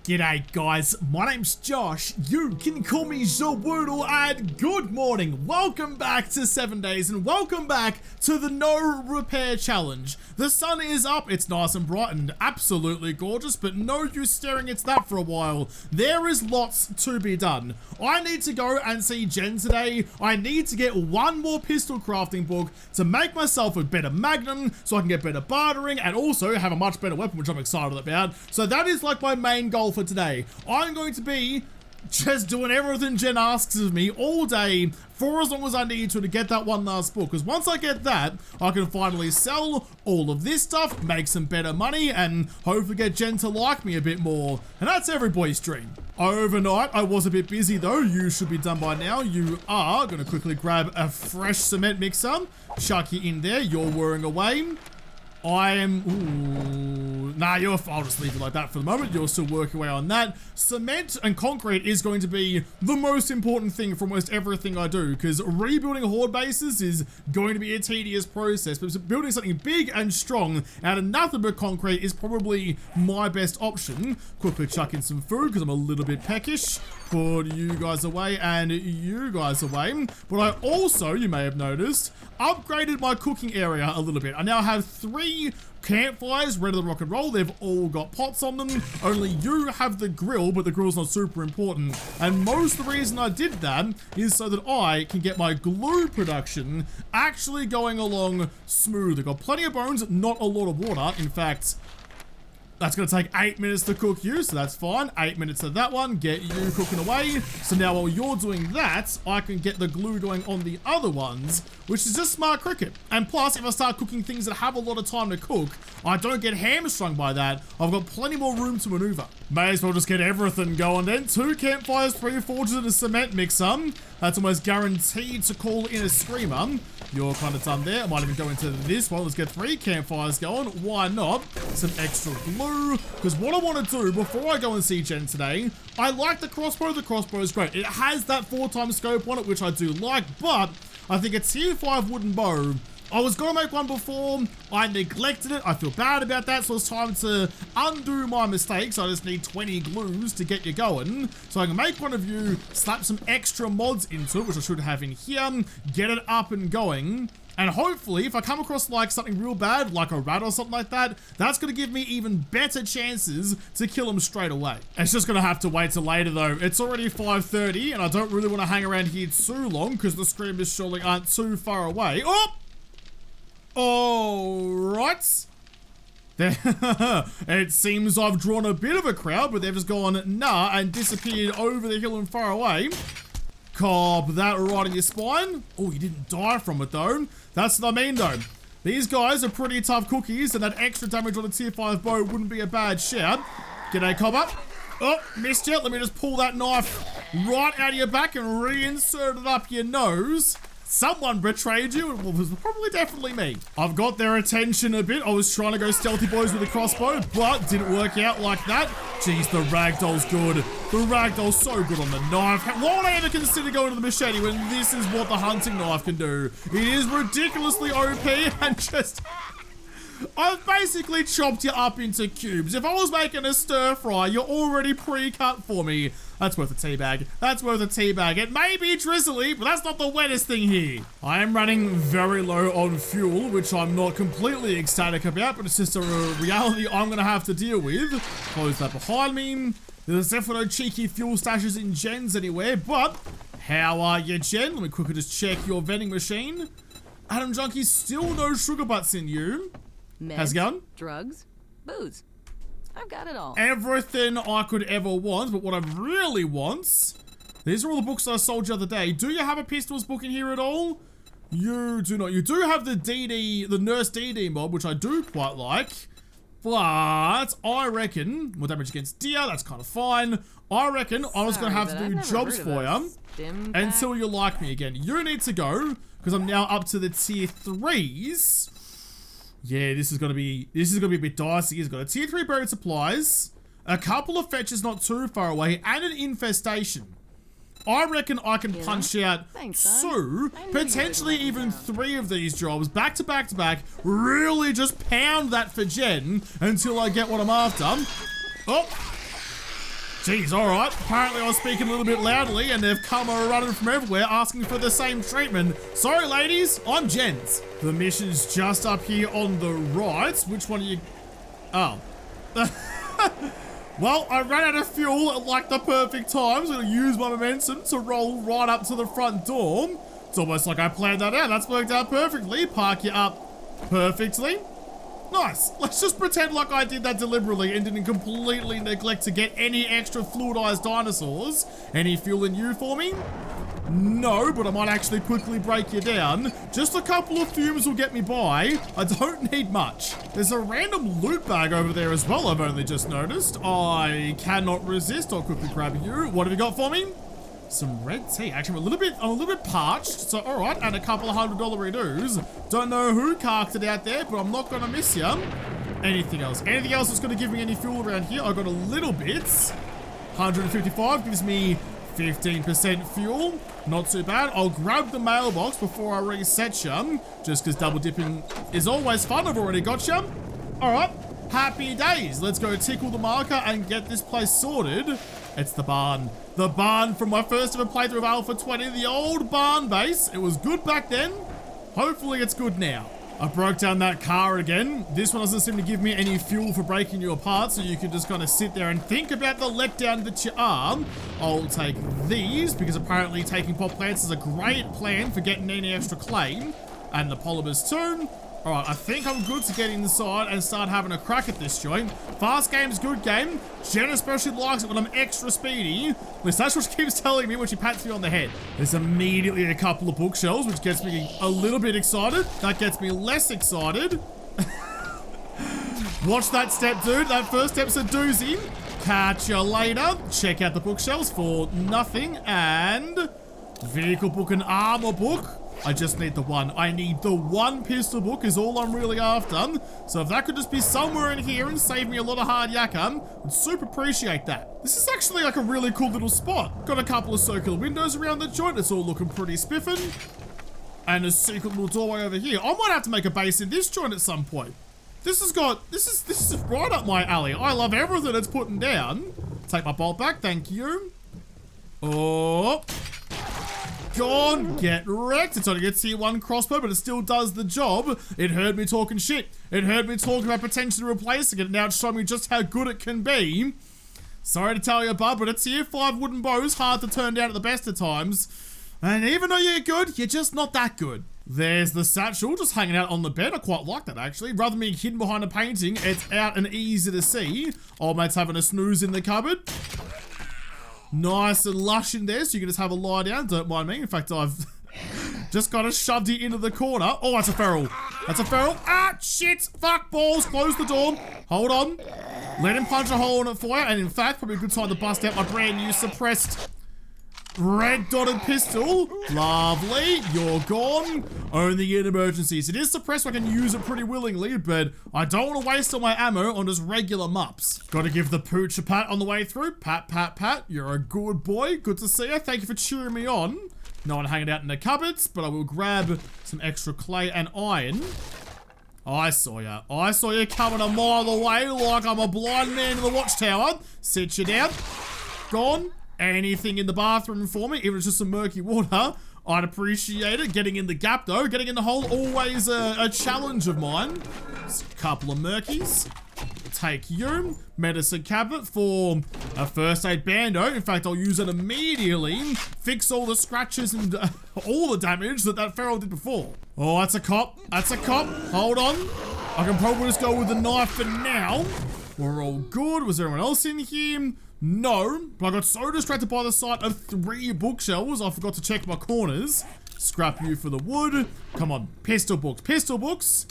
G'day guys, my name's Josh, you can call me JaWoodle, and good morning, welcome back to 7 days and welcome back to the no repair challenge. The sun is up, it's nice and bright and absolutely gorgeous, but no use staring at that for a while. There is lots to be done. I need to go and see Jen today. I need to get one more pistol crafting book to make myself a better magnum so I can get better bartering and also have a much better weapon, which I'm excited about. So that is like my main goal for today. I'm going to be just doing everything Jen asks of me all day for as long as I need to get that one last book, because once I get that, I can finally sell all of this stuff, make some better money, and hopefully get Jen to like me a bit more. And that's every boy's dream. Overnight, I was a bit busy though. You should be done by now. You are going to quickly grab a fresh cement mixer, chuck you in there, you're whirring away. I am, I'll just leave it like that for the moment. You're still working away on that. Cement and concrete is going to be the most important thing for almost everything I do, because rebuilding horde bases is going to be a tedious process, but building something big and strong out of nothing but concrete is probably my best option. Quickly chuck in some food because I'm a little bit peckish. Put you guys away and you guys away. But I also, you may have noticed, upgraded my cooking area a little bit. I now have 3 campfires ready to rock and roll. They've all got pots on them. Only you have the grill, but the grill's not super important. And most of the reason I did that is so that I can get my glue production actually going along smooth. I've got plenty of bones, not a lot of water. In fact, that's going to take 8 minutes to cook you, so that's fine. 8 minutes of that one, get you cooking away. So now while you're doing that, I can get the glue going on the other ones, which is just smart cricket. And plus, if I start cooking things that have a lot of time to cook, I don't get hamstrung by that. I've got plenty more room to maneuver. May as well just get everything going then. 2 campfires, 3 forges, and a cement mixer. That's almost guaranteed to call in a screamer. You're kind of done there. I might even go into this one. Let's get 3 campfires going. Why not? Some extra glue. Because what I want to do before I go and see Jen today, I like the crossbow. The crossbow is great. It has that 4x scope on it, which I do like, but I think a tier 5 wooden bow, I was going to make one before, I neglected it, I feel bad about that, so it's time to undo my mistakes. I just need 20 glues to get you going. So I can make one of you, slap some extra mods into it, which I should have in here, get it up and going. And hopefully, if I come across like something real bad, like a rat or something like that, that's going to give me even better chances to kill them straight away. It's just going to have to wait till later though. It's already 5:30 and I don't really want to hang around here too long because the screamers surely aren't too far away. Oh! Alright. It seems I've drawn a bit of a crowd, but they've just gone nah and disappeared over the hill and far away. Cop that right in your spine. Oh, you didn't die from it though. That's what I mean though. These guys are pretty tough cookies, and that extra damage on a tier 5 bow wouldn't be a bad shout. G'day, copper. Oh, missed you. Let me just pull that knife right out of your back and reinsert it up your nose. Someone betrayed you. It was probably definitely me. I've got their attention a bit. I was trying to go stealthy boys with a crossbow, but didn't work out like that. Jeez, the ragdoll's good. The ragdoll's so good on the knife. Why would I ever consider going to the machete when this is what the hunting knife can do? It is ridiculously OP and just... I've basically chopped you up into cubes. If I was making a stir fry, you're already pre-cut for me. That's worth a tea bag. That's worth a tea bag. It may be drizzly, but that's not the wettest thing here. I am running very low on fuel, which I'm not completely ecstatic about, but it's just a reality I'm going to have to deal with. Close that behind me. There's definitely no cheeky fuel stashes in Jen's anywhere, but how are you, Jen? Let me quickly just check your vending machine. Adam Junkie, still no sugar butts in you. Meds, how's it going? Drugs, booze. I've got it all. Everything I could ever want, but what I really want... These are all the books that I sold you the other day. Do you have a pistols book in here at all? You do not. You do have the DD, the Nurse DD mod, which I do quite like. But I reckon, more damage against deer, that's kind of fine. I reckon I was going to have to do jobs for you until you like me again. You need to go, because I'm now up to the tier 3s. Yeah, this is gonna be a bit dicey. He's got a tier 3 buried supplies, a couple of fetches not too far away, and an infestation. I reckon I can punch out potentially even 3 of these jobs back to back to back, really just pound that for Jen until I get what I'm after. Oh, Jeez, alright. Apparently I was speaking a little bit loudly and they've come running from everywhere asking for the same treatment. Sorry ladies, I'm Jens. The mission's just up here on the right. Which one are you? Oh. Well, I ran out of fuel at like the perfect time, so I'm gonna use my momentum to roll right up to the front door. It's almost like I planned that out. That's worked out perfectly. Park you up perfectly. Nice. Let's just pretend like I did that deliberately and didn't completely neglect to get any extra fluidized dinosaurs. Any fuel in you for me? No, but I might actually quickly break you down. Just a couple of fumes will get me by. I don't need much. There's a random loot bag over there as well, I've only just noticed. I cannot resist. I'll quickly grab you. What have you got for me? Some red tea. Actually, I'm a little bit parched. So, all right, and a couple of $100 dues. Don't know who carked it out there, but I'm not gonna miss you. Anything else? Anything else that's gonna give me any fuel around here? I got a little bit. 155 gives me 15% fuel. Not too bad. I'll grab the mailbox before I reset you, just because double dipping is always fun. I've already got you. All right. Happy days. Let's go tickle the marker and get this place sorted. It's the barn. The barn from my first ever playthrough of Alpha 20, the old barn base. It was good back then. Hopefully it's good now. I broke down that car again. This one doesn't seem to give me any fuel for breaking you apart, so you can just kind of sit there and think about the letdown that you are. I'll take these, because apparently taking pot plants is a great plan for getting any extra clay. And the polymers too. Alright, I think I'm good to get inside and start having a crack at this joint. Fast game's good game. Jen especially likes it when I'm extra speedy. At least that's what she keeps telling me when she pats me on the head. There's immediately a couple of bookshelves, which gets me a little bit excited. That gets me less excited. Watch that step, dude. That first step's a doozy. Catch you later. Check out the bookshelves for nothing. And vehicle book and armor book. I just need the one. I need the one pistol book is all I'm really after. So if that could just be somewhere in here and save me a lot of hard yakka, I'd super appreciate that. This is actually like a really cool little spot. Got a couple of circular windows around the joint. It's all looking pretty spiffing. And a secret little doorway over here. I might have to make a base in this joint at some point. This is right up my alley. I love everything it's putting down. Take my bolt back, thank you. Oh. Gone, get wrecked. It's only a tier 1 crossbow, but it still does the job. It heard me talking shit. It heard me talking about potentially replacing it. Now it's showing me just how good it can be. Sorry to tell you, bud, but a tier 5 wooden bow is hard to turn down at the best of times. And even though you're good, you're just not that good. There's the satchel just hanging out on the bed. I quite like that, actually. Rather than being hidden behind a painting, it's out and easy to see. Old mate's having a snooze in the cupboard. Nice and lush in there, so you can just have a lie down. Don't mind me. In fact, I've just got it shoved you into the corner. Oh, that's a feral. That's a feral. Ah, shit. Fuck balls. Close the door. Hold on. Let him punch a hole in it for you. And in fact, probably a good time to bust out my brand new suppressed red dotted pistol. Lovely. You're gone. Only in emergencies. It is suppressed, so I can use it pretty willingly, but I don't want to waste all my ammo on just regular mups. Got to give the pooch a pat on the way through. Pat, pat, pat. You're a good boy. Good to see you. Thank you for cheering me on. No one hanging out in the cupboards, but I will grab some extra clay and iron. I saw ya. I saw you coming a mile away like I'm a blind man in the watchtower. Sit you down. Gone. Anything in the bathroom for me, even if it's just some murky water, I'd appreciate it. Getting in the gap though, getting in the hole, always a challenge of mine. Just a couple of murkies. Take you. Medicine cabinet for a first aid bando. In fact, I'll use it immediately. Fix all the scratches and all the damage that feral did before. Oh, that's a cop. That's a cop. Hold on. I can probably just go with the knife for now. We're all good. Was there anyone else in here? No, but I got so distracted by the sight of 3 bookshelves, I forgot to check my corners. Scrap you for the wood. Come on, pistol books. Pistol books.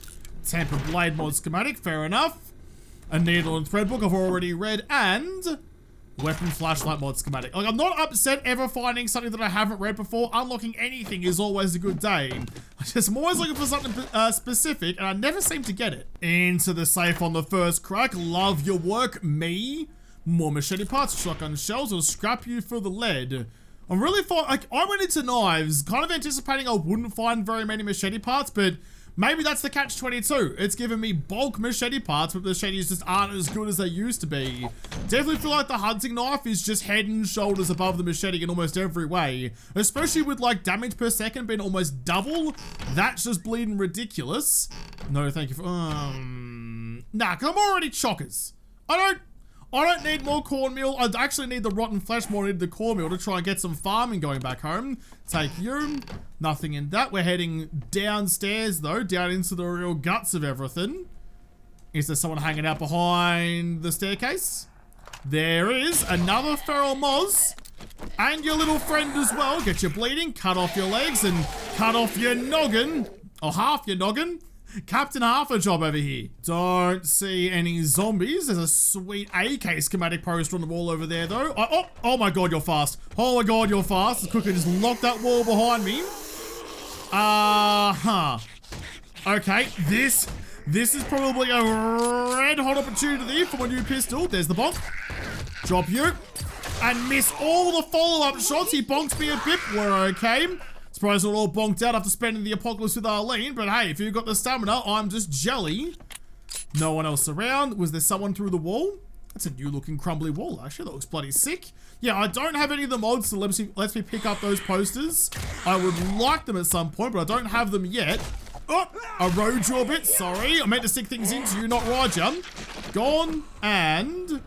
Tempered blade mod schematic, fair enough. A needle and thread book I've already read, and weapon flashlight mod schematic. Like, I'm not upset ever finding something that I haven't read before. Unlocking anything is always a good day. I'm always looking for something specific, and I never seem to get it. Into the safe on the first crack. Love your work, me. More machete parts, shotgun shells, or scrap you for the lead. I'm really like, I went into knives, kind of anticipating I wouldn't find very many machete parts, but maybe that's the catch-22. It's giving me bulk machete parts, but the machetes just aren't as good as they used to be. Definitely feel like the hunting knife is just head and shoulders above the machete in almost every way. Especially with like damage per second being almost double. That's just bleeding ridiculous. No, thank you for, nah, cause I'm already chockers. I don't need more cornmeal. I actually need the rotten flesh more than the cornmeal to try and get some farming going back home. Take you. Nothing in that. We're heading downstairs though, down into the real guts of everything. Is there someone hanging out behind the staircase? There is another feral moz. And your little friend as well. Get you bleeding, cut off your legs, and cut off your noggin. Or half your noggin. Captain Half a job over here. Don't see any zombies. There's a sweet AK schematic poster on the wall over there though. Oh my god, you're fast. Oh my god, you're fast. The cooker just locked that wall behind me. Okay, this is probably a red hot opportunity for my new pistol. There's the bonk. Drop you. And miss all the follow-up shots. He bonks me a bit. We're okay. Surprised we're all bonked out after spending the apocalypse with Arlene, but hey, if you've got the stamina, I'm just jelly. No one else around. Was there someone through the wall? That's a new looking crumbly wall, actually. That looks bloody sick. Yeah, I don't have any of the mods, so lets me pick up those posters. I would like them at some point, but I don't have them yet. Oh, I rode you a bit, sorry. I meant to stick things into you, not ride you. Gone, and...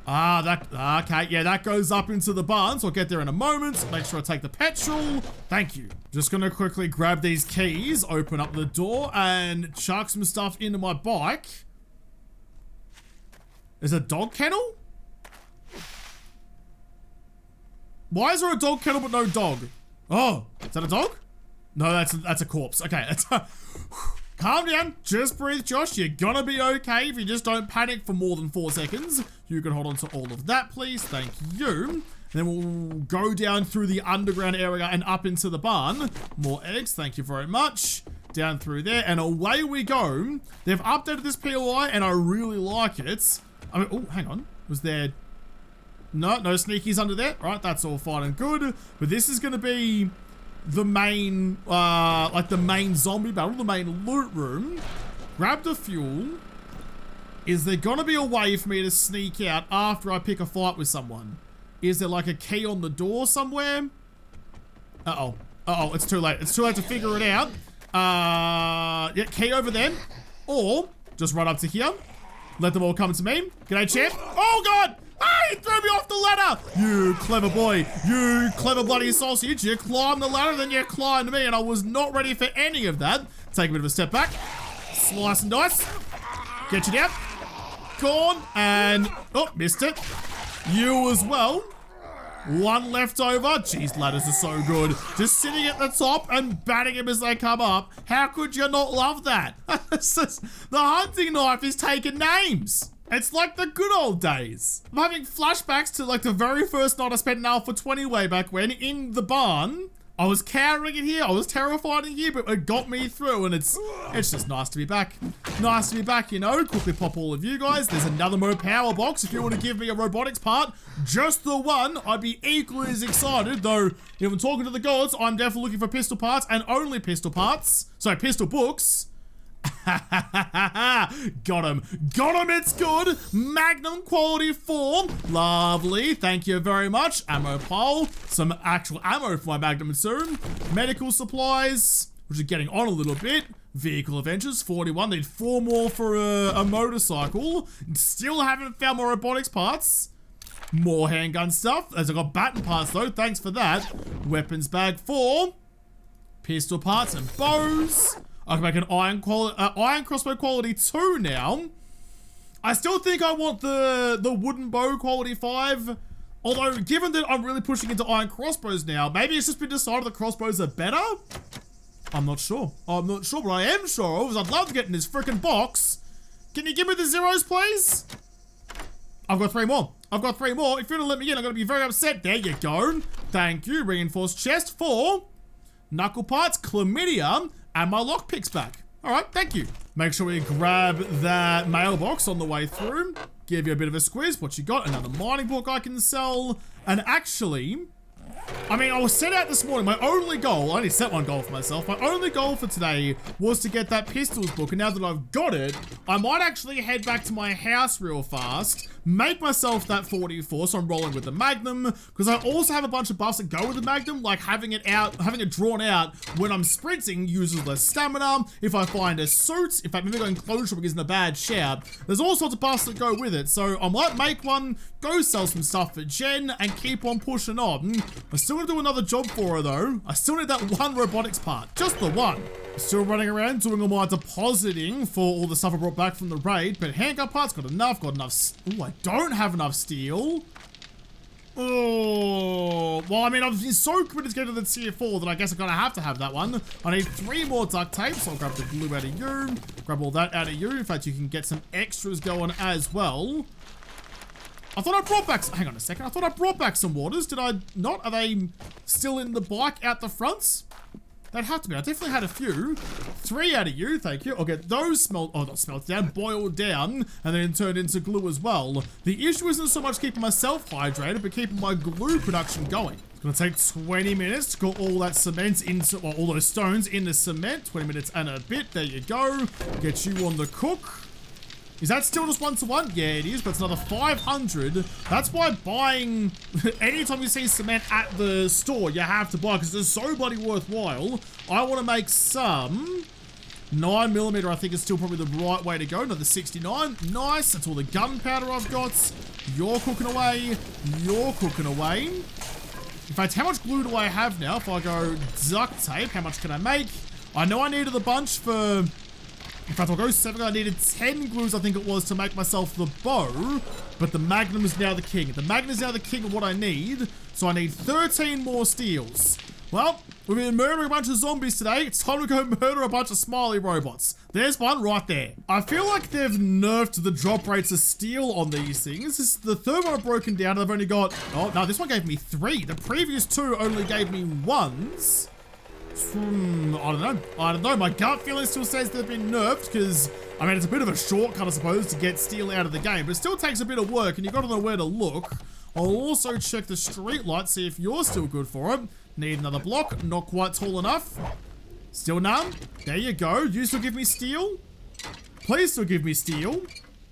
okay, yeah, that goes up into the barn, so I'll get there in a moment. Make sure I take the petrol. Thank you. Just gonna quickly grab these keys, open up the door, and chuck some stuff into my bike. There's a dog kennel? Why is there a dog kennel but no dog? Oh, is that a dog? No, that's a corpse. Okay, that's calm down, just breathe, Josh. You're gonna be okay if you just don't panic for more than 4 seconds. You can hold on to all of that, please. Thank you. Then we'll go down through the underground area and up into the barn. More eggs, thank you very much. Down through there, and away we go. They've updated this POI, and I really like it. I mean, oh, hang on. Was there... No sneakies under there. Right, that's all fine and good. But this is gonna be... the main, like the main zombie battle, the main loot room. Grab the fuel. Is there gonna be a way for me to sneak out after I pick a fight with someone? Is there like a key on the door somewhere? Uh-oh, it's too late. It's too late to figure it out. Yeah, key over there. Or, just run up to here. Let them all come to me. G'day, champ. Oh, God! Ah, he threw me off the ladder! You clever boy. You clever bloody sausage. You climbed the ladder, then you climbed me, and I was not ready for any of that. Take a bit of a step back. Slice and dice. Get you down. Corn, and... oh, missed it. You as well. One left over. Jeez, ladders are so good. Just sitting at the top and batting him as they come up. How could you not love that? The hunting knife is taking names. It's like the good old days. I'm having flashbacks to like the very first night I spent in Alpha 20 way back when in the barn. I was cowering in here, I was terrified in here, but it got me through, and it's just nice to be back. Nice to be back, you know. Quickly pop all of you guys. There's another Power Box. If you want to give me a robotics part, just the one, I'd be equally as excited, though if I'm talking to the gods, I'm definitely looking for pistol parts, and only pistol parts. So, pistol books. Got him, it's good. Magnum quality 4, lovely, thank you very much. Ammo pile, some actual ammo for my Magnum soon. Medical supplies, which are getting on a little bit. Vehicle Adventures, 41, need 4 more for a motorcycle. Still haven't found more robotics parts. More handgun stuff, as I got baton parts though, thanks for that. Weapons bag 4, pistol parts and bows. I can make an iron crossbow quality 2 now. I still think I want the wooden bow quality 5. Although, given that I'm really pushing into iron crossbows now, maybe it's just been decided the crossbows are better? I'm not sure. I'm not sure, but I am sure, because I'd love to get in this freaking box. Can you give me the zeros, please? I've got 3 more. I've got 3 more. If you're gonna let me in, I'm gonna be very upset. There you go. Thank you. Reinforced chest 4. Knuckle parts, chlamydia, and my lockpicks back. All right, thank you. Make sure we grab that mailbox on the way through. Give you a bit of a squeeze. What you got? Another mining book I can sell. And actually, I mean, I was set out this morning. My only goal, I only set one goal for myself. My only goal for today was to get that pistols book. And now that I've got it, I might actually head back to my house real fast, make myself that 44. So I'm rolling with the Magnum, because I also have a bunch of buffs that go with the Magnum, like having it drawn out when I'm sprinting uses less stamina. If I find a suit, in fact, maybe going close shopping isn't a bad shout. There's all sorts of buffs that go with it. So I might make one, go sell some stuff for Jen, and keep on pushing on. I still want to do another job for her though. I still need that one robotics part, just the one. Still running around doing all my depositing for all the stuff I brought back from the raid, but handgun parts got enough. Oh, I don't have enough steel. Oh, well, I mean, I've been so committed to get to the tier 4 that I guess I'm gonna have to have that one. I need 3 more duct tape, so I'll grab the glue out of you, grab all that out of you. In fact, you can get some extras going as well. I thought I brought back, hang on a second, I thought I brought back some waters. Did I not? Are they still in the bike out the front? They'd have to be. I definitely had a few. 3 out of you, thank you. I'll get those not smelt down, boiled down, and then turned into glue as well. The issue isn't so much keeping myself hydrated, but keeping my glue production going. It's gonna take 20 minutes to get all that cement into, well, all those stones into cement. 20 minutes and a bit, there you go. Get you on the cook. Is that still just 1-to-1? Yeah, it is, but it's another 500. That's why buying, anytime you see cement at the store, you have to buy, because it's so bloody worthwhile. I want to make some 9mm, I think is still probably the right way to go. Another 69, nice. That's all the gunpowder I've got. You're cooking away. You're cooking away. In fact, how much glue do I have now? If I go duct tape, how much can I make? I know I needed a bunch for... In fact, I'll go 7. I needed 10 glues, I think it was, to make myself the bow. But the Magnum is now the king. The Magnum is now the king of what I need. So I need 13 more steels. Well, we've been murdering a bunch of zombies today. It's time to go murder a bunch of smiley robots. There's one right there. I feel like they've nerfed the drop rates of steel on these things. This is the 3rd one I've broken down, and I've only got... Oh, no, this one gave me 3. The previous 2 only gave me 1s. I don't know. My gut feeling still says they've been nerfed because, I mean, it's a bit of a shortcut, I suppose, to get steel out of the game, but it still takes a bit of work and you've got to know where to look. I'll also check the street light, see if you're still good for it. Need another block, not quite tall enough. Still none. There you go. You still give me steel? Please still give me steel.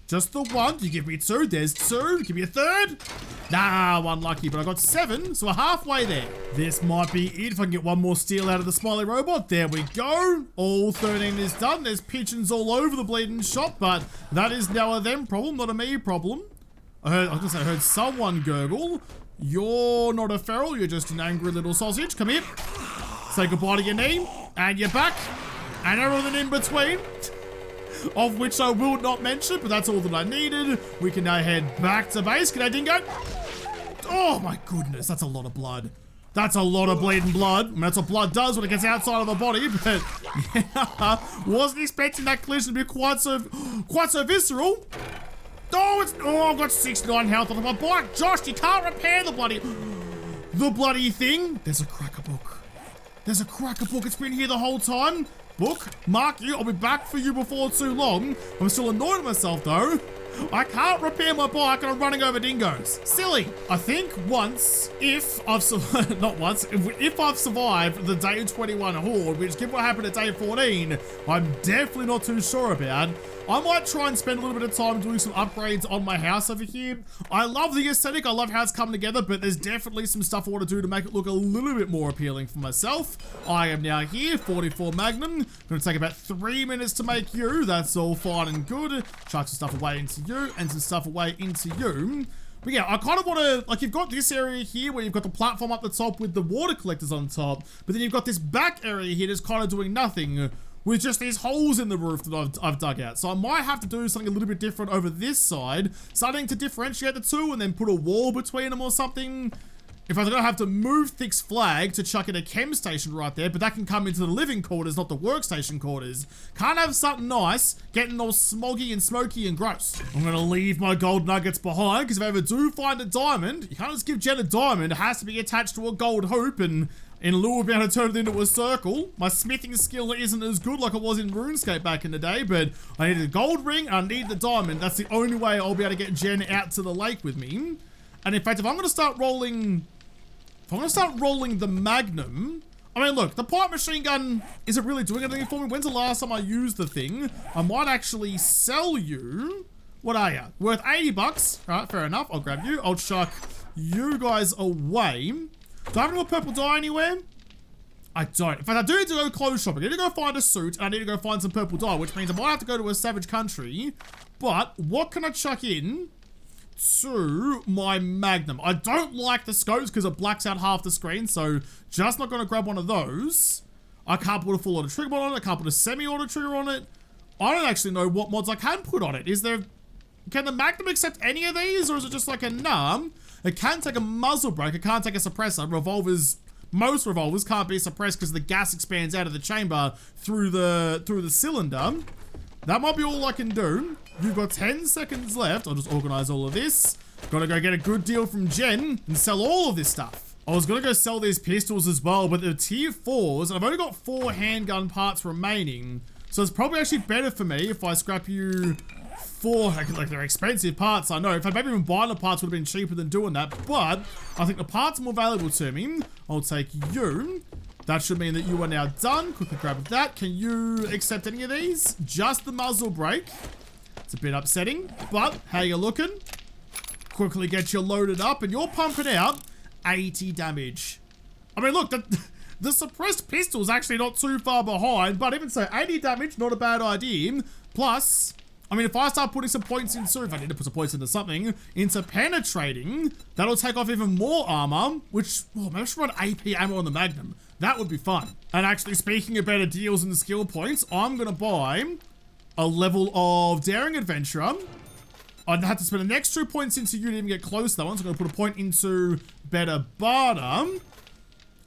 Just the 1. You give me 2. There's 2. Give me a 3rd. Nah, unlucky, but I got 7, so we're halfway there. This might be it if I can get 1 more steel out of the smiley robot. There we go. All 13 is done. There's pigeons all over the bleeding shop, but that is now a them problem, not a me problem. I heard someone gurgle. You're not a feral, you're just an angry little sausage. Come here. Say goodbye to your knee, and your back, and everything in between. Of which I will not mention, but that's all that I needed. We can now head back to base. G'day, Dingo. Oh my goodness, that's a lot of blood. That's a lot of bleeding blood. I mean, that's what blood does when it gets outside of the body, but yeah, wasn't expecting that collision to be quite so visceral. Oh, I've got 69 health on my bike. Josh, you can't repair the bloody thing. There's a cracker book. There's a cracker book. It's been here the whole time. Book, mark you. I'll be back for you before too long. I'm still annoyed at myself though. I can't repair my bike and I'm running over dingoes. Silly. I think once, if I've survived, not once, if I've survived the day 21 horde, which given what happened at day 14, I'm definitely not too sure about. I might try and spend a little bit of time doing some upgrades on my house over here. I love the aesthetic, I love how it's come together, but there's definitely some stuff I want to do to make it look a little bit more appealing for myself. I am now here, 44 Magnum. Gonna take about 3 minutes to make you. That's all fine and good. Chuck some stuff away into you and some stuff away into you. But yeah, I kind of want to, like, you've got this area here where you've got the platform up the top with the water collectors on top, but then you've got this back area here that's kind of doing nothing, with just these holes in the roof that I've dug out. So I might have to do something a little bit different over this side, starting to differentiate the two and then put a wall between them or something. If I was gonna have to move Thick's flag to chuck in a chem station right there, but that can come into the living quarters, not the workstation quarters. Can't have something nice getting all smoggy and smoky and gross. I'm gonna leave my gold nuggets behind, because if I ever do find a diamond, you can't just give Jen a diamond. It has to be attached to a gold hoop, and in lieu of being able to turn it into a circle. My smithing skill isn't as good like it was in RuneScape back in the day, but I need a gold ring and I need the diamond. That's the only way I'll be able to get Jen out to the lake with me. And in fact, if I'm gonna start rolling If I'm gonna start rolling the Magnum, I mean, look, the pipe machine gun isn't really doing anything for me. When's the last time I used the thing? I might actually sell you. What are you? Worth 80 bucks. All right, fair enough. I'll grab you. I'll chuck you guys away. Do I have any more purple dye anywhere? I don't. In fact, I do need to go clothes shopping. I need to go find a suit, and I need to go find some purple dye, which means I might have to go to a savage country. But what can I chuck in to my Magnum? I don't like the scopes because it blacks out half the screen, so just not going to grab one of those. I can't put a full auto trigger mod on it. I can't put a semi-auto trigger on it. I don't actually know what mods I can put on it. Can the Magnum accept any of these, or is it just like a numb? It can take a muzzle brake. It can't take a suppressor. Most revolvers can't be suppressed because the gas expands out of the chamber through the cylinder. That might be all I can do. You've got 10 seconds left. I'll just organize all of this. Gotta go get a good deal from Jen and sell all of this stuff. I was gonna go sell these pistols as well, but they're tier 4s, and I've only got 4 handgun parts remaining. So it's probably actually better for me if I scrap you 4, like they're expensive parts, I know. In fact, maybe even buying the parts would have been cheaper than doing that, but I think the parts are more valuable to me. I'll take you. That should mean that you are now done. Quickly grab that. Can you accept any of these? Just the muzzle brake. It's a bit upsetting, but how you looking? Quickly get you loaded up, and you're pumping out 80 damage. I mean, look, the suppressed pistol is actually not too far behind, but even so, 80 damage, not a bad idea. Plus, I mean, if I start putting some points into, if I need to put some points into something, into penetrating, that'll take off even more armor, which, oh, maybe I should run AP ammo on the Magnum. That would be fun. And actually, speaking of better deals and skill points, I'm gonna buy a level of Daring Adventurer. I'd have to spend the next 2 points into you to even get close to that one, so I'm gonna put a point into Better Barter.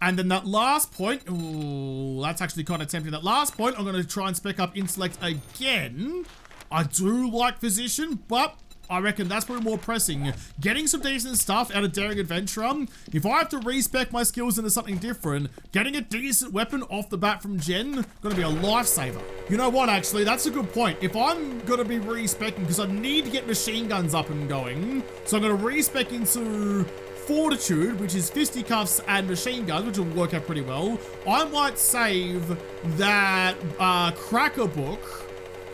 And then that last point, ooh, that's actually kind of tempting. That last point, I'm gonna try and spec up Intellect again. I do like Physician, but I reckon that's probably more pressing. Getting some decent stuff out of Daring Adventurer. If I have to respec my skills into something different, getting a decent weapon off the bat from Jen, gonna be a lifesaver. You know what, actually, that's a good point. If I'm gonna be respecing, because I need to get machine guns up and going, so I'm gonna respec into Fortitude, which is fisticuffs and machine guns, which will work out pretty well. I might save that cracker book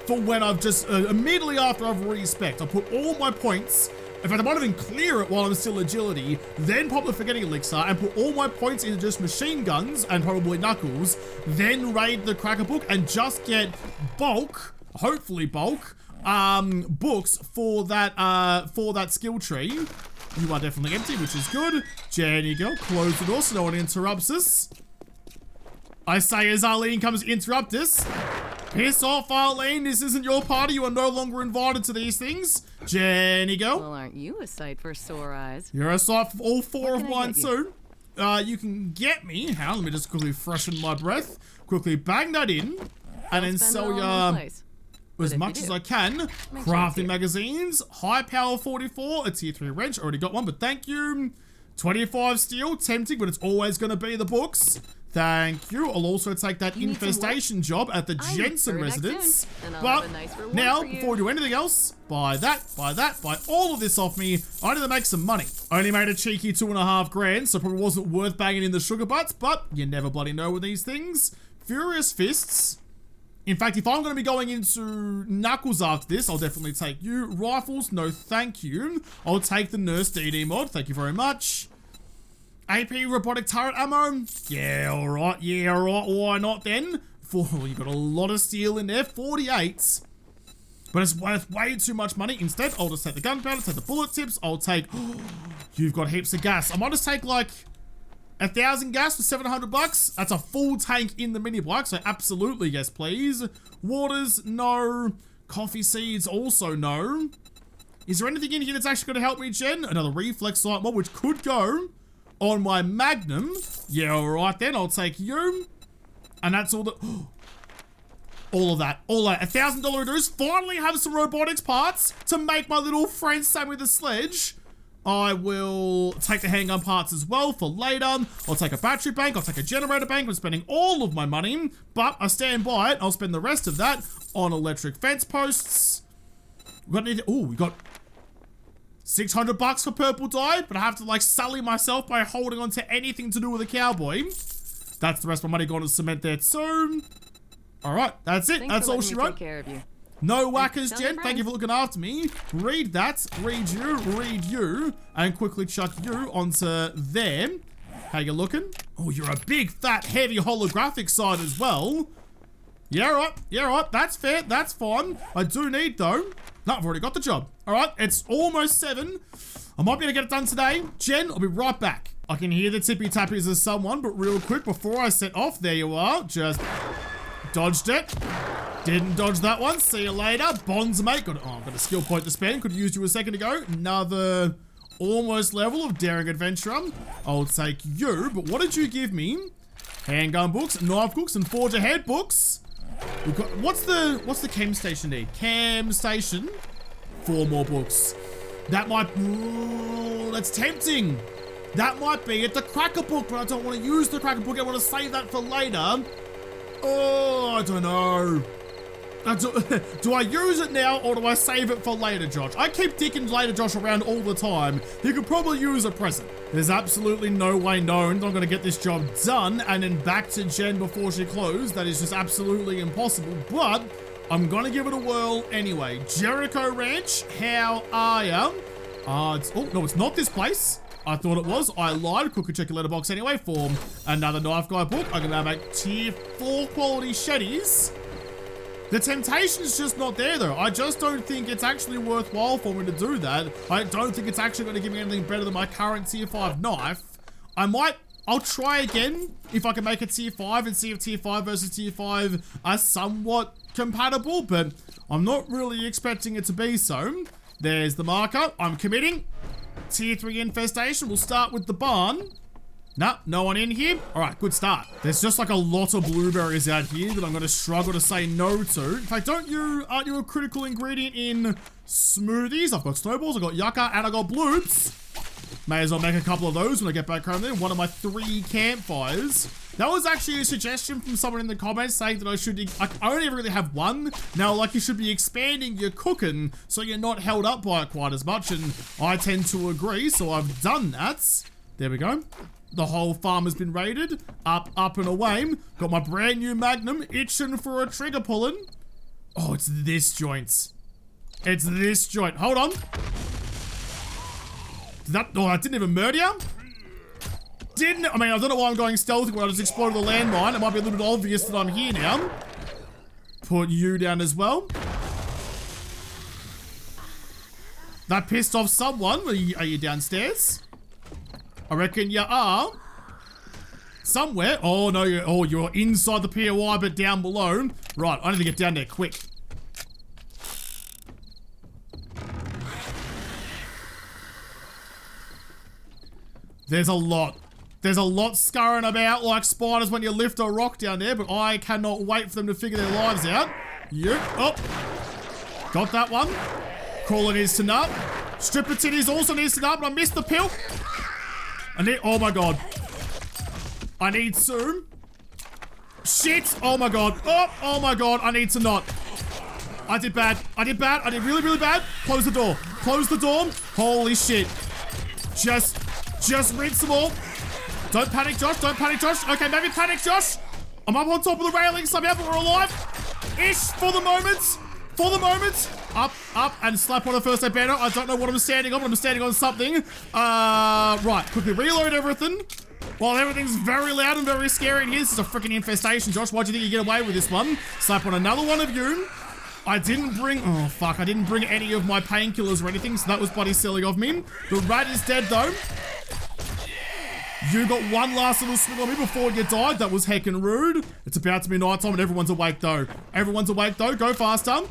for when I've just, immediately after I've respec'd. I'll put all my points, in fact I might even clear it while I'm still agility, then pop the forgetting elixir and put all my points into just machine guns and probably knuckles, then raid the cracker book and just get bulk, hopefully bulk, books for that skill tree. You are definitely empty, which is good. Jenny girl, close the door so no one interrupts us. I say as Arlene comes to interrupt us. Piss off, Arlene. This isn't your party. You are no longer invited to these things. Jenny girl. Well, aren't you a sight for sore eyes? You're a sight for all 4 of mine too. You can get me. Hang on, let me just quickly freshen my breath. Quickly bang that in. And then sell you as much as I can. Crafting magazines. High power 44. A tier 3 wrench. Already got one, but thank you. 25 steel. Tempting, but it's always going to be the books. Thank you. I'll also take that infestation job at the Jensen residence. But now, before we do anything else, buy that, buy all of this off me. I need to make some money. Only made a cheeky 2.5 grand, so probably wasn't worth banging in the sugar butts, but you never bloody know with these things. Furious Fists. In fact, if I'm going to be going into Knuckles after this, I'll definitely take you. Rifles, no thank you. I'll take the Nurse DD mod, thank you very much. AP robotic turret ammo? Yeah, alright, why not then? You got a lot of steel in there, 48. But it's worth way too much money. Instead, I'll just take the gunpowder, take the bullet tips, I'll take, you've got heaps of gas. I might just take like 1,000 gas for 700 bucks. That's a full tank in the mini bike, so absolutely yes please. Waters, no. Coffee seeds, also no. Is there anything in here that's actually going to help me, Jen? Another reflex sight mod, which could go on my Magnum. Yeah, alright then, I'll take you. And that's all all of that. $1,000 dues. Finally have some robotics parts to make my little friend Sammy the Sledge. I will take the handgun parts as well for later. I'll take a battery bank. I'll take a generator bank. I'm spending all of my money, but I stand by it. I'll spend the rest of that on electric fence posts. We got 600 bucks for purple dye, but I have to like sully myself by holding on to anything to do with a cowboy. That's the rest of my money going to cement there too. All right, that's it. That's all she wrote. Take care of you. No whackers, Jen. Thank you for looking after me. Read that, read you, and quickly chuck you onto there. How you looking? Oh, you're a big, fat, heavy holographic side as well. Yeah, right. Yeah, right. That's fair. That's fine. I do need, though. No, I've already got the job. All right, it's almost 7. I might be able to get it done today. Jen, I'll be right back. I can hear the tippy tappies of someone, but real quick, before I set off, there you are. Just dodged it. Didn't dodge that one. See you later. Bonds, mate. Got a skill point to spend. Could have used you a second ago. Another almost level of daring adventurer. I'll take you, but what did you give me? Handgun books, knife books, and forge ahead books. We've got, what's the chem station need? Chem station. 4 more books. That might, ooh, that's tempting. That might be at the cracker book, but I don't want to use the cracker book. I want to save that for later. Oh, I don't know. Do I use it now or do I save it for later, Josh? I keep dicking later Josh around all the time. He could probably use a present. There's absolutely no way known that I'm going to get this job done and then back to Jen before she closed. That is just absolutely impossible, but I'm going to give it a whirl anyway. Jericho Ranch, how are ya? Oh, no, it's not this place. I thought it was. I lied. Quickly check your letterbox anyway for another knife guy book. I'm going to make tier 4 quality sheddies. The temptation's just not there though. I just don't think it's actually worthwhile for me to do that. I don't think it's actually going to give me anything better than my current tier 5 knife. I'll try again if I can make a tier 5 and see if tier 5 versus tier 5 are somewhat compatible, but I'm not really expecting it to be so. There's the marker. I'm committing. Tier 3 infestation. We'll start with the barn. Nah, no one in here. All right, good start. There's just like a lot of blueberries out here that I'm going to struggle to say no to. In fact, aren't you a critical ingredient in smoothies? I've got snowballs, I've got yucca, and I've got bloops. May as well make a couple of those when I get back home then. One of my 3 campfires. That was actually a suggestion from someone in the comments saying that I only ever really have 1. Now, like, you should be expanding your cooking so you're not held up by it quite as much, and I tend to agree, so I've done that. There we go. The whole farm has been raided. Up, and away. Got my brand new Magnum itching for a trigger pulling. Oh, it's this joint. It's this joint. Hold on. That didn't even murder you? I mean, I don't know why I'm going stealthy when I just exploded the landmine. It might be a little bit obvious that I'm here now. Put you down as well. That pissed off someone. Are you downstairs? I reckon you are. Somewhere. Oh, no, you're inside the POI, but down below. Right, I need to get down there quick. There's a lot scurrying about like spiders when you lift a rock down there, but I cannot wait for them to figure their lives out. Yep. Oh. Got that one. Crawler needs to nut. Stripper titties also needs to nut, but I missed the pill. Oh my god. I need zoom. Shit. Oh my god. Oh my god. I need to not. I did bad. I did really, really bad. Close the door. Close the door. Holy shit. Just rinse them all. Don't panic, Josh. Don't panic, Josh. Okay, maybe panic, Josh. I'm up on top of the railing somehow, but we're alive. Ish for the moment. For the moment. Up, and slap on a first aid banner. I don't know what I'm standing on, but I'm standing on something. Right. Quickly reload everything. While everything's very loud and very scary in here. This is a freaking infestation, Josh. Why'd you think you get away with this one? Slap on another one of you. I didn't bring any of my painkillers or anything, so that was bloody silly of me. The rat is dead, though. You got one last little swing on me before you died. That was heckin' rude. It's about to be nighttime and everyone's awake, though. Everyone's awake, though. Go faster.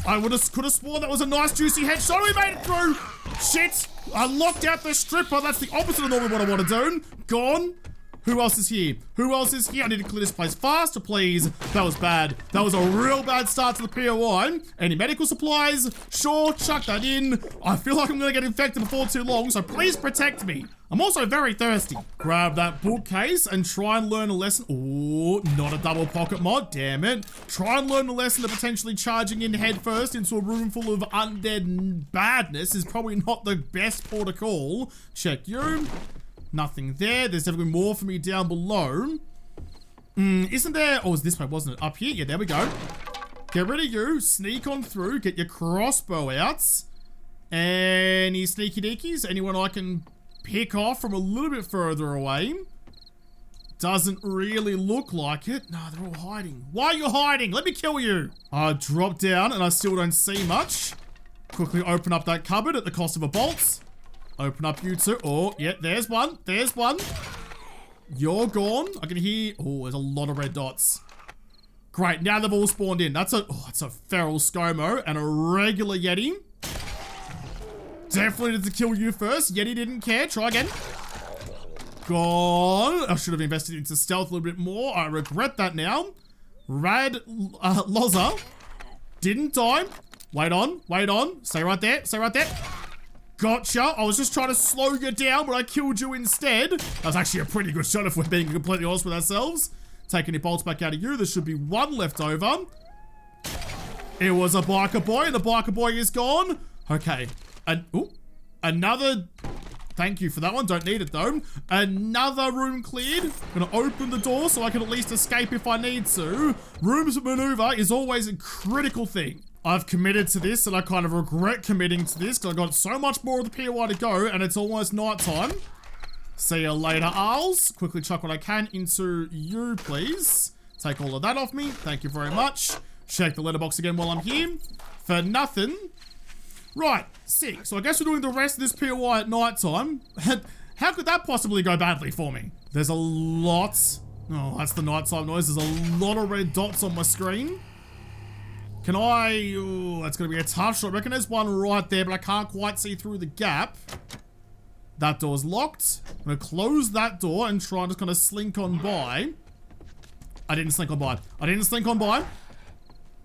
I could have sworn that was a nice, juicy headshot. We made it through. Shit. I locked out the stripper. That's the opposite of normally what I want to do. Gone. Who else is here? Who else is here? I need to clear this place faster, please. That was bad. That was a real bad start to the POI. Any medical supplies? Sure, chuck that in. I feel like I'm gonna get infected before too long, so please protect me. I'm also very thirsty. Grab that bookcase and try and learn a lesson. Oh, not a double pocket mod, damn it. Try and learn a lesson that potentially charging in head first into a room full of undead badness is probably not the best port of call. Check you. Nothing there. There's definitely more for me down below. Isn't there? Oh, it was this way, wasn't it? Up here? Yeah, there we go. Get rid of you. Sneak on through. Get your crossbow out. Any sneaky deekies? Anyone I can pick off from a little bit further away? Doesn't really look like it. No, they're all hiding. Why are you hiding? Let me kill you. I drop down and I still don't see much. Quickly open up that cupboard at the cost of a bolt. Open up you two. Oh, yeah, there's one. There's one. You're gone. I can hear... Oh, there's a lot of red dots. Great, now they've all spawned in. That's a feral ScoMo and a regular Yeti. Definitely need to kill you first. Yeti didn't care. Try again. Gone. I should have invested into stealth a little bit more. I regret that now. Rad Loza didn't die. Wait on. Wait on. Stay right there. Stay right there. Gotcha. I was just trying to slow you down, but I killed you instead. That was actually a pretty good shot if we're being completely honest with ourselves. Taking your bolts back out of you. There should be one left over. It was a biker boy, and the biker boy is gone. Okay. And another... Thank you for that one. Don't need it, though. Another room cleared. Gonna open the door so I can at least escape if I need to. Rooms maneuver is always a critical thing. I've committed to this, and I kind of regret committing to this because I got so much more of the POI to go, and it's almost night time. See you later, Arls. Quickly chuck what I can into you, please. Take all of that off me. Thank you very much. Check the letterbox again while I'm here. For nothing. Right, sick. So I guess we're doing the rest of this POI at night time. How could that possibly go badly for me? There's a lot. Oh, that's the nighttime noise. There's a lot of red dots on my screen. Can I... Oh, that's going to be a tough shot. I reckon there's one right there, but I can't quite see through the gap. That door's locked. I'm going to close that door and try and just kind of slink on by. I didn't slink on by. I didn't slink on by.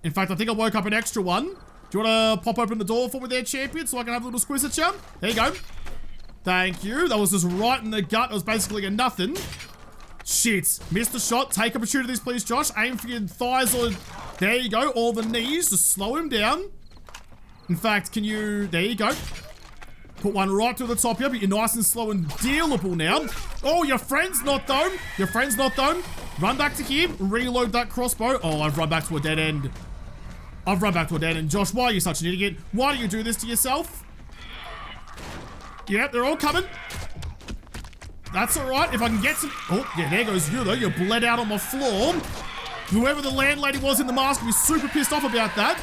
In fact, I think I woke up an extra one. Do you want to pop open the door for me there, champion, so I can have a little squiz at you? There you go. Thank you. That was just right in the gut. It was basically a nothing. Shit. Missed the shot. Take opportunities, please, Josh. Aim for your thighs or... There you go. Or the knees. Just slow him down. In fact, can you... There you go. Put one right to the top here, but you're nice and slow and dealable now. Oh, your friend's not done. Your friend's not done. Run back to here. Reload that crossbow. Oh, I've run back to a dead end. I've run back to a dead end. Josh, why are you such an idiot? Why do you do this to yourself? Yeah, they're all coming. That's all right. If I can get some... Oh, yeah, there goes you, though. You bled out on my floor. Whoever the landlady was in the mask was super pissed off about that.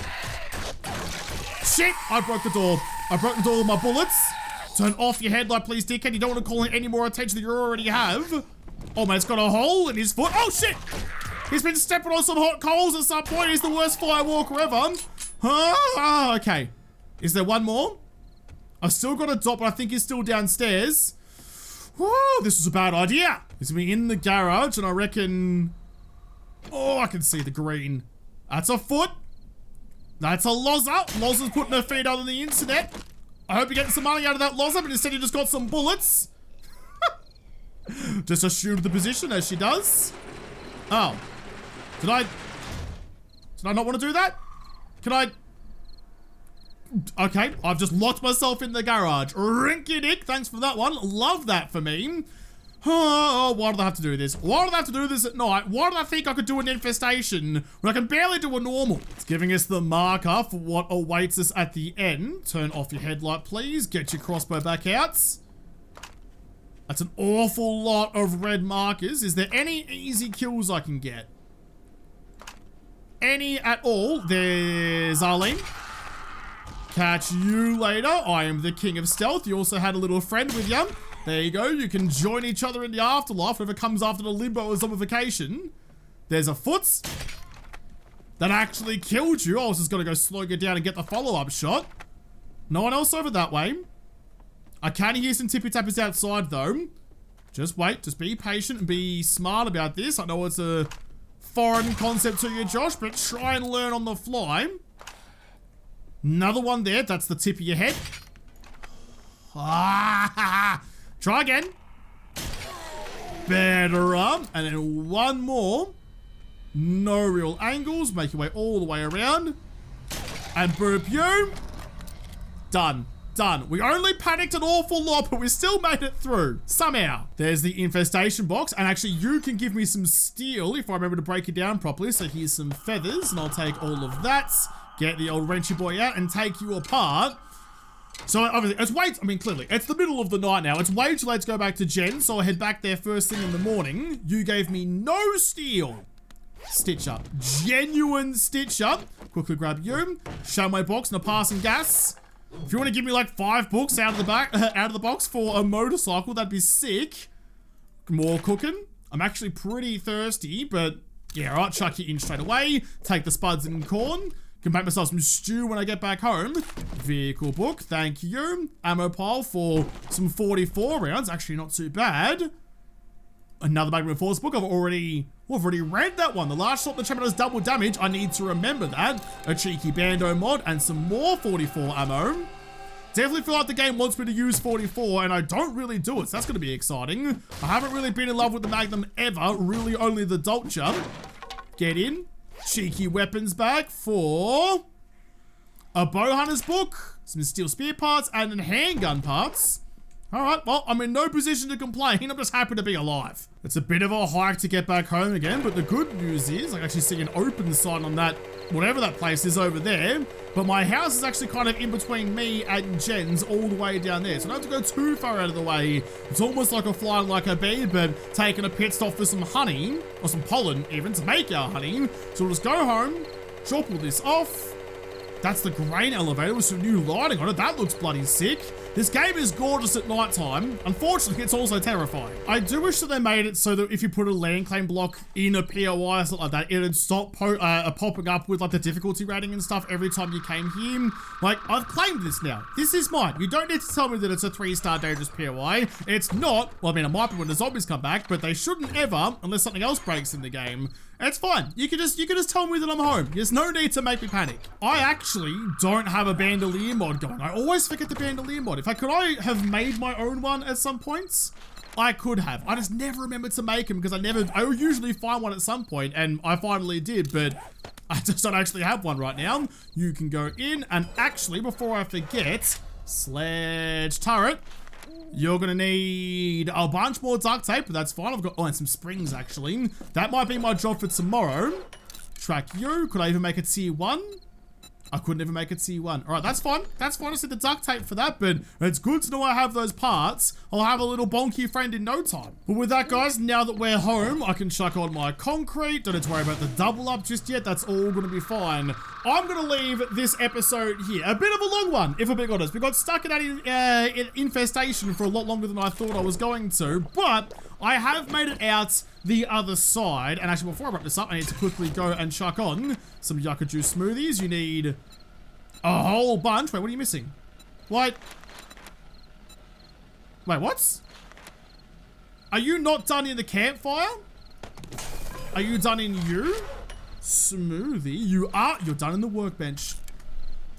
Shit! I broke the door. I broke the door with my bullets. Turn off your headlight, please, dickhead. You don't want to call in any more attention than you already have. Oh, man, it's got a hole in his foot. Oh, shit! He's been stepping on some hot coals at some point. He's the worst firewalker ever. Huh? Okay. Is there one more? I've still got a dot, but I think he's still downstairs. Whoa, this was a bad idea. He's gonna be in the garage, and I reckon... Oh, I can see the green. That's a foot. That's a Loza. Loza's putting her feet out on the internet. I hope you're getting some money out of that Loza, but instead you just got some bullets. Just assumed the position as she does. Oh. Did I not want to do that? Can I... Okay, I've just locked myself in the garage. Rinky dick, thanks for that one. Love that for me. Oh, why did I have to do this? Why did I have to do this at night? Why did I think I could do an infestation when I can barely do a normal? It's giving us the marker for what awaits us at the end. Turn off your headlight, please. Get your crossbow back out. That's an awful lot of red markers. Is there any easy kills I can get? Any at all? There's Arlene. Catch you later. I am the king of stealth. You also had a little friend with you. There you go. You can join each other in the afterlife, whatever comes after the limbo or zombification. There's a foot that actually killed you. I was just going to go slow you down and get the follow-up shot. No one else over that way. I can hear some tippy-tappers outside, though. Just wait. Just be patient and be smart about this. I know it's a foreign concept to you, Josh, but try and learn on the fly. Another one there. That's the tip of your head. Ah, try again. Better up. And then one more. No real angles. Make your way all the way around. And boop you. Done. Done. We only panicked an awful lot, but we still made it through. Somehow. There's the infestation box. And actually, you can give me some steel if I remember to break it down properly. So here's some feathers, and I'll take all of that. Get the old wrenchy boy out and take you apart. So obviously, it's way, I mean, clearly, it's the middle of the night now. It's way too late to go back to Jen, so I head back there first thing in the morning. You gave me no steel. Stitch up. Genuine stitch up. Quickly grab you. Show my box and a passing gas. If you want to give me like 5 books out of the box for a motorcycle, that'd be sick. More cooking. I'm actually pretty thirsty, but yeah, alright, chuck you in straight away. Take the spuds and corn. Can make myself some stew when I get back home. Vehicle book, thank you. Ammo pile for some 44 rounds, actually not too bad. Another Magnum Force book. I've already read that one. The large shot that does double damage. I need to remember that. A cheeky Bando mod and some more 44 ammo. Definitely feel like the game wants me to use 44 and I don't really do it, so that's going to be exciting. I haven't really been in love with the Magnum ever, really only the Dolce. Get in. Cheeky weapons bag for a bow hunter's book, some steel spear parts, and then handgun parts. Alright, well, I'm in no position to complain. I'm just happy to be alive. It's a bit of a hike to get back home again, but the good news is I actually see an open sign on that, whatever that place is over there. But my house is actually kind of in between me and Jen's all the way down there. So I don't have to go too far out of the way. It's almost like a flying like a bee, but taking a pit stop for some honey, or some pollen even, to make our honey. So we'll just go home, chop all this off. That's the grain elevator with some new lighting on it. That looks bloody sick. This game is gorgeous at night time. Unfortunately, it's also terrifying. I do wish that they made it so that if you put a land claim block in a POI or something like that, it'd stop popping up with like the difficulty rating and stuff every time you came here. Like, I've claimed this now. This is mine. You don't need to tell me that it's a 3-star dangerous POI. It's not. Well, I mean, it might be when the zombies come back, but they shouldn't ever, unless something else breaks in the game. It's fine. You can just tell me that I'm home. There's no need to make me panic. I actually don't have a bandolier mod going. I always forget the bandolier mod. Could I have made my own one at some points? I could have. I just never remembered to make them because I usually find one at some point, and I finally did, but I just don't actually have one right now. You can go in, and actually, before I forget, sledge turret. You're gonna need a bunch more duct tape, but that's fine. I've got, oh, and some springs actually. That might be my job for tomorrow. Track you. Could I even make a tier 1? I couldn't even make a tier 1. All right, that's fine. That's fine. I see the duct tape for that, but it's good to know I have those parts. I'll have a little bonky friend in no time. But with that, guys, now that we're home, I can chuck on my concrete. Don't need to worry about the double up just yet. That's all gonna be fine. I'm gonna leave this episode here. A bit of a long one, if I'm being honest. We got stuck in that infestation for a lot longer than I thought I was going to, but I have made it out the other side. And actually, before I wrap this up, I need to quickly go and chuck on some yucca juice smoothies. You need a whole bunch. Wait, what are you missing? What? Wait, what? Are you not done in the campfire? Are you done in you? Smoothie? You are. You're done in the workbench.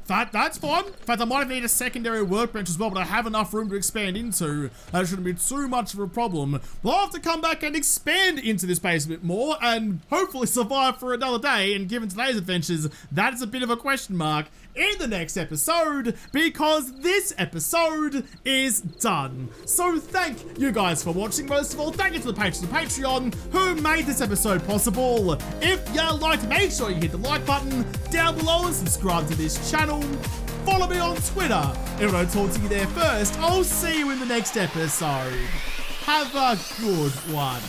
That's fine. In fact, I might have need a secondary workbench as well, but I have enough room to expand into. That shouldn't be too much of a problem. But I'll have to come back and expand into this base a bit more and hopefully survive for another day. And given today's adventures, that is a bit of a question mark in the next episode, because this episode is done. So thank you guys for watching. Most of all, thank you to the patrons of Patreon who made this episode possible. If you liked, make sure you hit the like button down below and subscribe to this channel. Follow me on Twitter. If I don't talk to you there first, I'll see you in the next episode. Have a good one.